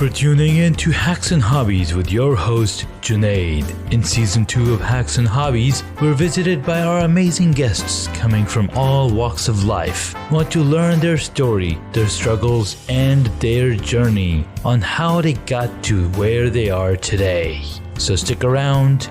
for tuning in to Hacks and Hobbies with your host, Junaid. In Season 2 of Hacks and Hobbies, we're visited by our amazing guests coming from all walks of life. We want to learn their story, their struggles, and their journey on how they got to where they are today. So stick around.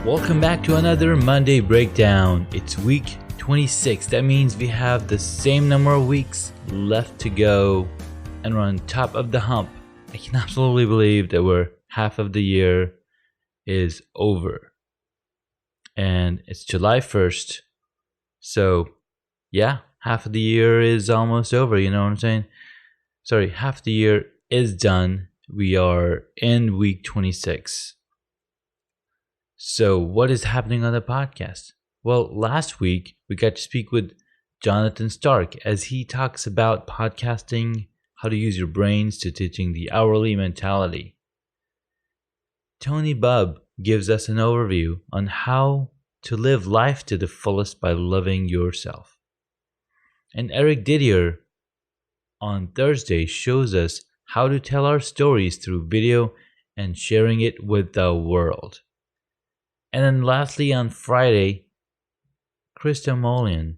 Welcome back to another Monday Breakdown. It's week 26. That means we have the same number of weeks left to go and we're on top of the hump. I can absolutely believe that half of the year is over. And it's July 1st. So, yeah, half of the year is almost over, you know what I'm saying? Sorry, half the year is done. We are in week 26. So, what is happening on the podcast? Well, last week, we got to speak with Jonathan Stark as he talks about podcasting, how to use your brains to teaching the hourly mentality. Toni Bubb gives us an overview on how to live life to the fullest by loving yourself. And Eric Didier on Thursday shows us how to tell our stories through video and sharing it with the world. And then lastly on Friday, Krista Mollion,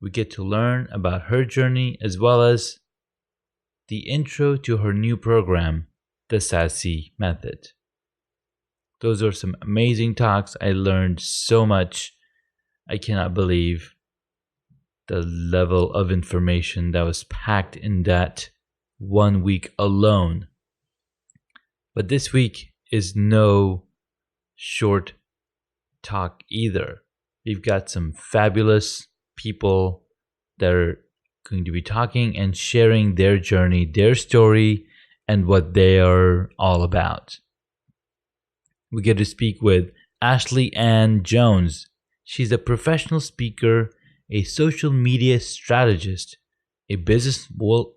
we get to learn about her journey as well as the intro to her new program, the Sassy Method. Those are some amazing talks. I learned so much. I cannot believe the level of information that was packed in that 1 week alone. But this week is no short talk either. We've got some fabulous people that are going to be talking and sharing their journey, their story, and what they are all about. We get to speak with Ashley Ann Jones. She's a professional speaker, a social media strategist, a business builder,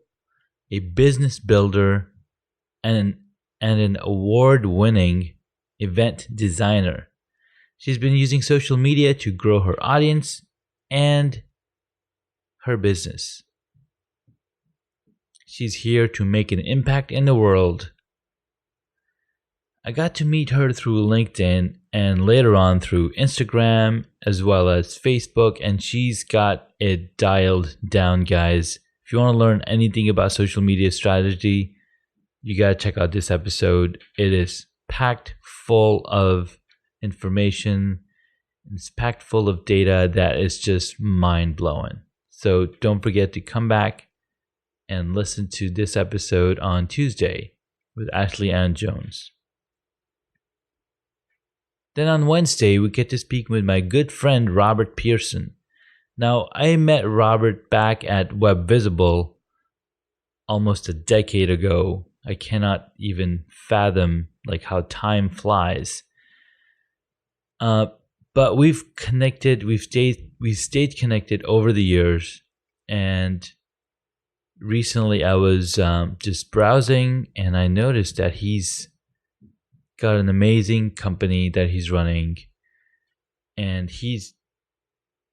and an award-winning event designer. She's been using social media to grow her audience and her business. She's here to make an impact in the world. I got to meet her through LinkedIn and later on through Instagram as well as Facebook, and she's got it dialed down, guys. If you want to learn anything about social media strategy, you got to check out this episode. It is packed full of information. It's packed full of data that is just mind-blowing. So don't forget to come back and listen to this episode on Tuesday with Ashley Ann Jones. Then on Wednesday, we get to speak with my good friend Robert Pearson. Now, I met Robert back at Web Visible almost a decade ago. I cannot even fathom how time flies. But we've stayed connected over the years, and recently I was just browsing and I noticed that he's got an amazing company that he's running, and he's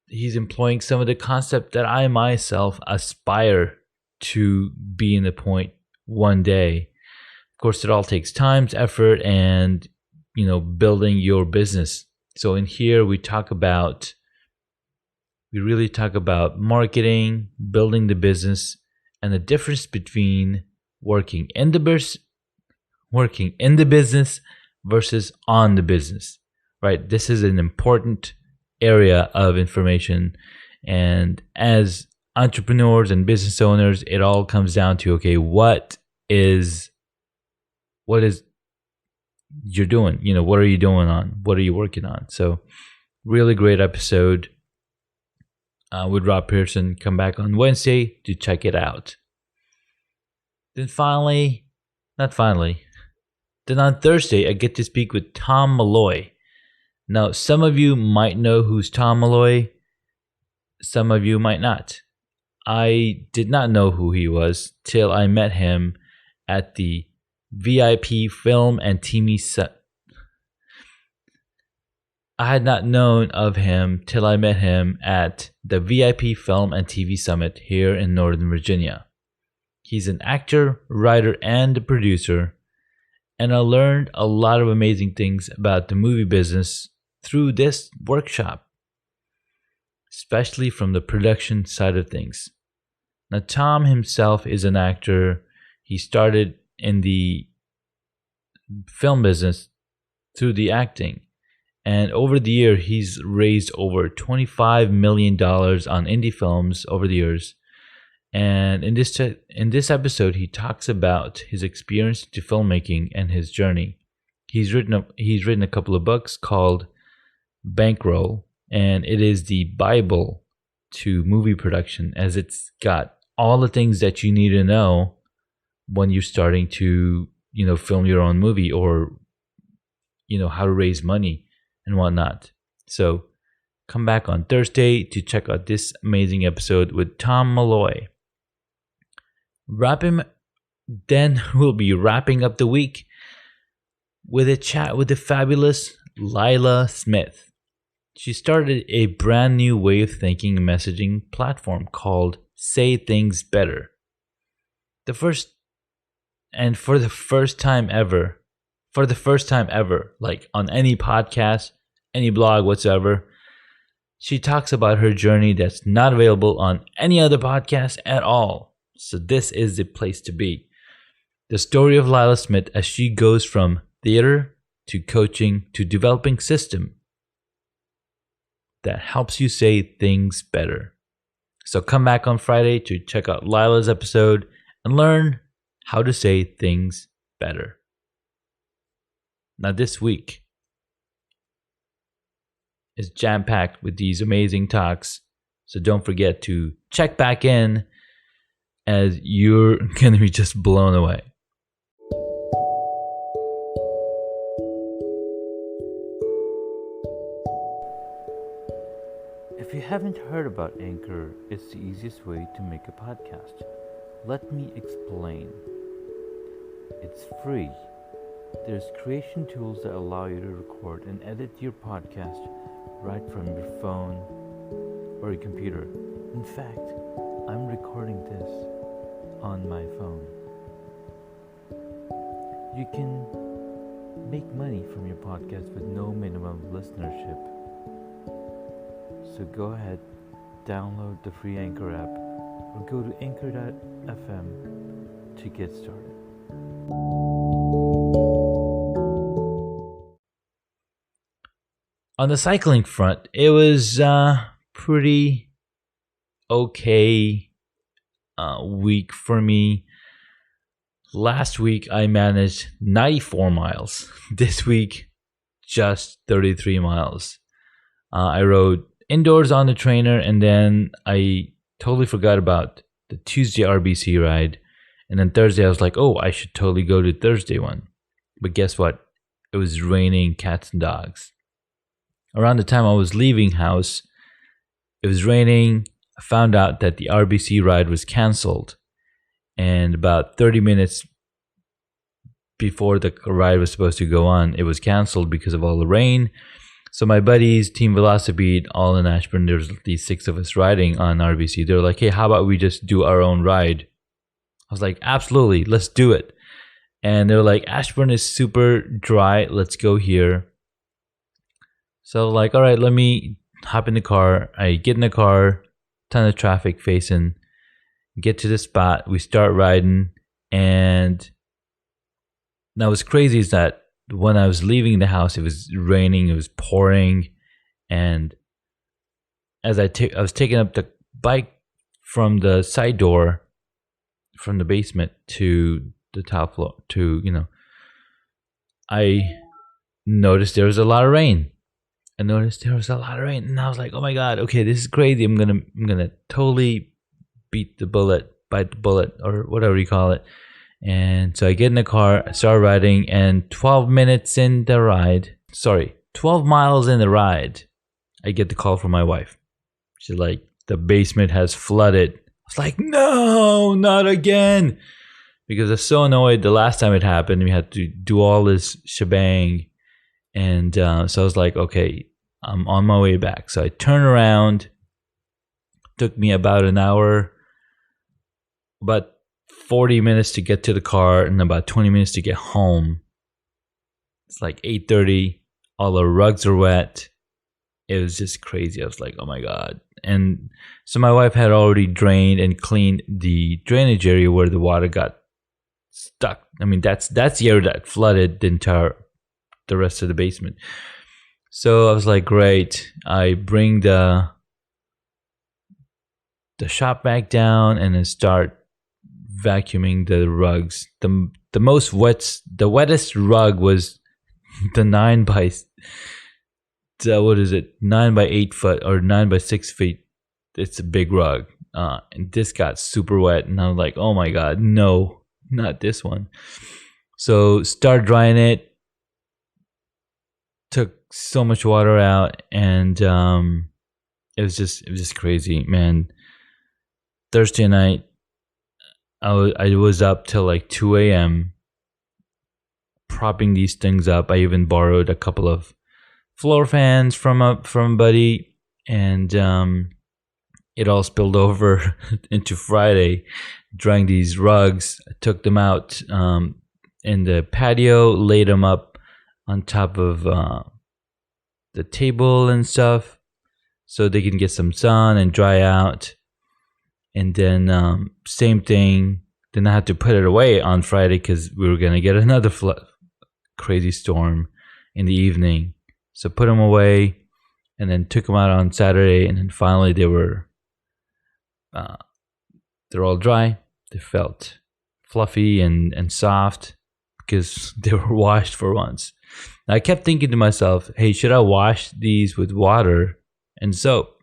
employing some of the concept that I myself aspire to be in the point one day. Of course, it all takes time, effort, and building your business. So in here we really talk about marketing, building the business, and the difference between working in the business versus on the business. Right? This is an important area of information, and as entrepreneurs and business owners, it all comes down to what is you're doing, what are you doing on? What are you working on? So really great episode with Rob Pearson. Come back on Wednesday to check it out. Then on Thursday, I get to speak with Tom Malloy. Now, some of you might know who's Tom Malloy. Some of you might not. I did not know who he was till I met him at the VIP Film and TV I had not known of him till I met him at the VIP Film and TV Summit here in Northern Virginia. He's an actor, writer, and producer, and I learned a lot of amazing things about the movie business through this workshop, especially from the production side of things. Now, Tom himself is an actor. He started in the film business through the acting. And over the year, he's raised over $25 million on indie films over the years. And in this episode, he talks about his experience to filmmaking and his journey. He's written a couple of books called Bankroll, and it is the Bible to movie production, as it's got all the things that you need to know when you're starting to, film your own movie, or, how to raise money and whatnot. So come back on Thursday to check out this amazing episode with Tom Malloy. Then we'll be wrapping up the week with a chat with the fabulous Lila Smith. She started a brand new way of thinking and messaging platform called Say Things Better. For the first time ever, like on any podcast, any blog whatsoever, she talks about her journey that's not available on any other podcast at all. So this is the place to be. The story of Lila Smith as she goes from theater to coaching to developing system that helps you say things better. So come back on Friday to check out Lila's episode and learn how to say things better. Now this week is jam-packed with these amazing talks, so don't forget to check back in, as you're going to be just blown away. If you haven't heard about Anchor, it's the easiest way to make a podcast. Let me explain. It's free. There's creation tools that allow you to record and edit your podcast right from your phone or your computer. In fact, I'm recording this on my phone. You can make money from your podcast with no minimum listenership. So go ahead, download the free Anchor app or go to anchor.fm to get started. On the cycling front, it was pretty okay week for me. Last week I managed 94 miles. This week, just 33 miles. I rode indoors on the trainer, and then I totally forgot about the Tuesday RBC ride. And then Thursday I was like, oh, I should totally go to Thursday one. But guess what? It was raining cats and dogs. Around the time I was leaving house, it was raining. I found out that the RBC ride was canceled. And about 30 minutes before the ride was supposed to go on, it was canceled because of all the rain. So my buddies, Team Velocipede, all in Ashburn, there's these 6 of us riding on RBC. They were like, hey, how about we just do our own ride? I was like, absolutely, let's do it. And they were like, Ashburn is super dry, let's go here. So like, all right, let me hop in the car. I get in the car, ton of traffic facing, get to the spot, we start riding. And now what's crazy is that when I was leaving the house, it was raining, it was pouring. And as I was taking up the bike from the side door, from the basement to the top floor, I noticed there was a lot of rain. And I was like, oh my God, okay, this is crazy. I'm gonna totally bite the bullet, or whatever you call it. And so I get in the car, I start riding, and 12 miles in the ride, I get the call from my wife. She's like, the basement has flooded. I was like, no, not again. Because I was so annoyed the last time it happened. We had to do all this shebang. And so I was like, okay, I'm on my way back. So I turn around. Took me about an hour, about 40 minutes to get to the car, and about 20 minutes to get home. It's like 8:30. All the rugs are wet. It was just crazy. I was like, oh my God. And so my wife had already drained and cleaned the drainage area where the water got stuck. I mean, that's the area that flooded the rest of the basement. So I was like, great. I bring the shop vac down and then start vacuuming the rugs. The wettest rug was the 9 by 8 foot or 9 by 6 feet. It's a big rug, and this got super wet, and I'm like, oh my God, no, not this one. So start drying it. Took so much water out, and it was just crazy, man. Thursday night, I was up till like 2 a.m. propping these things up. I even borrowed a couple of floor fans from a buddy, and it all spilled over into Friday. Drying these rugs, I took them out in the patio, laid them up on top of the table and stuff, so they can get some sun and dry out. And then same thing. Then I had to put it away on Friday because we were gonna get another crazy storm in the evening. So put them away, and then took them out on Saturday, and then finally they're all dry. They felt fluffy and soft because they were washed for once. I kept thinking to myself, hey, should I wash these with water and soap?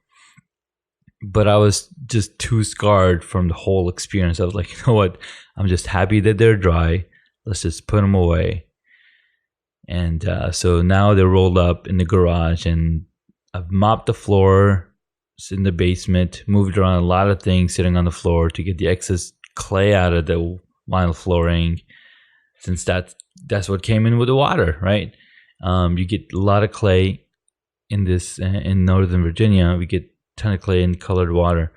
But I was just too scarred from the whole experience. I was like, you know what? I'm just happy that they're dry. Let's just put them away. And so now they're rolled up in the garage, and I've mopped the floor in the basement, moved around a lot of things sitting on the floor to get the excess clay out of the vinyl flooring, since that's what came in with the water, right? You get a lot of clay in Northern Virginia. We get ton of clay and colored water,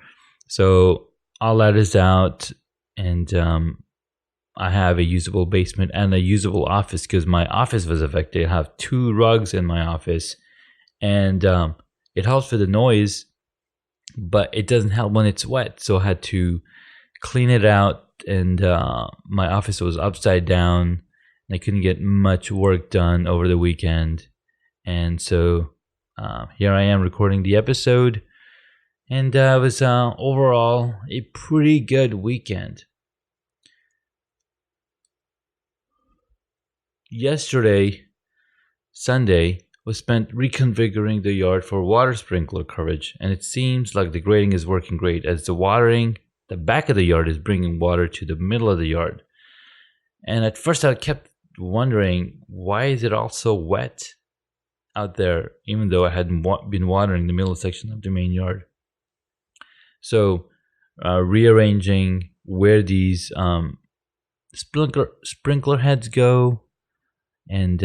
so all that is out, and I have a usable basement and a usable office because my office was affected. I have 2 rugs in my office, and it helps for the noise, but it doesn't help when it's wet. So I had to clean it out, and my office was upside down, and I couldn't get much work done over the weekend. And so here I am recording the episode. And it was overall a pretty good weekend. Yesterday, Sunday, was spent reconfiguring the yard for water sprinkler coverage, and it seems like the grading is working great as the back of the yard is bringing water to the middle of the yard. And at first I kept wondering, why is it all so wet out there, even though I hadn't been watering the middle section of the main yard. So rearranging where these sprinkler heads go, and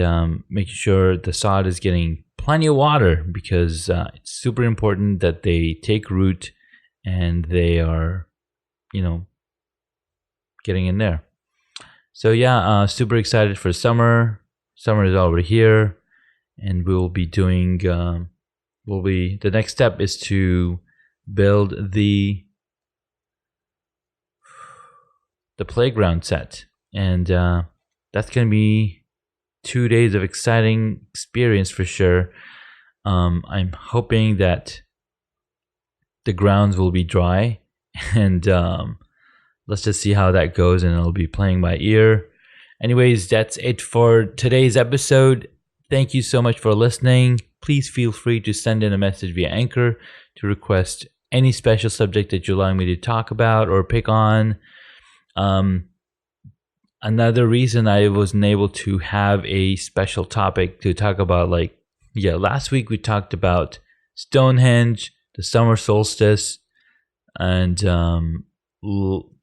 making sure the sod is getting plenty of water, because it's super important that they take root and they are, getting in there. So yeah, super excited for summer. Summer is already here, and we'll be doing. The next step is to build the playground set, and that's gonna be 2 days of exciting experience for sure. I'm hoping that the grounds will be dry, and let's just see how that goes, and I'll be playing by ear. Anyways, that's it for today's episode. Thank you so much for listening. Please feel free to send in a message via Anchor to request any special subject that you'd like me to talk about or pick on. Another reason I wasn't able to have a special topic to talk about, last week we talked about Stonehenge, the summer solstice, and the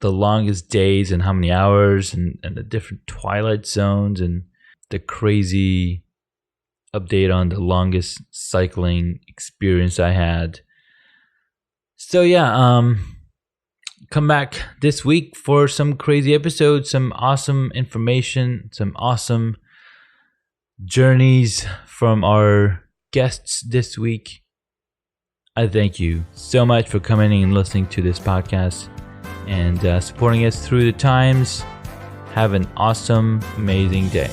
longest days and how many hours, and the different twilight zones, and the crazy update on the longest cycling experience I had. So yeah, come back this week for some crazy episodes, some awesome information, some awesome journeys from our guests this week. I thank you so much for coming and listening to this podcast and supporting us through the times. Have an awesome, amazing day.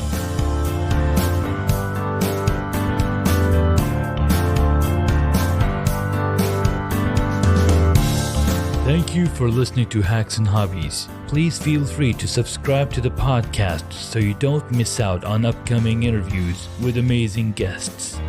Thank you for listening to Hacks and Hobbies. Please feel free to subscribe to the podcast so you don't miss out on upcoming interviews with amazing guests.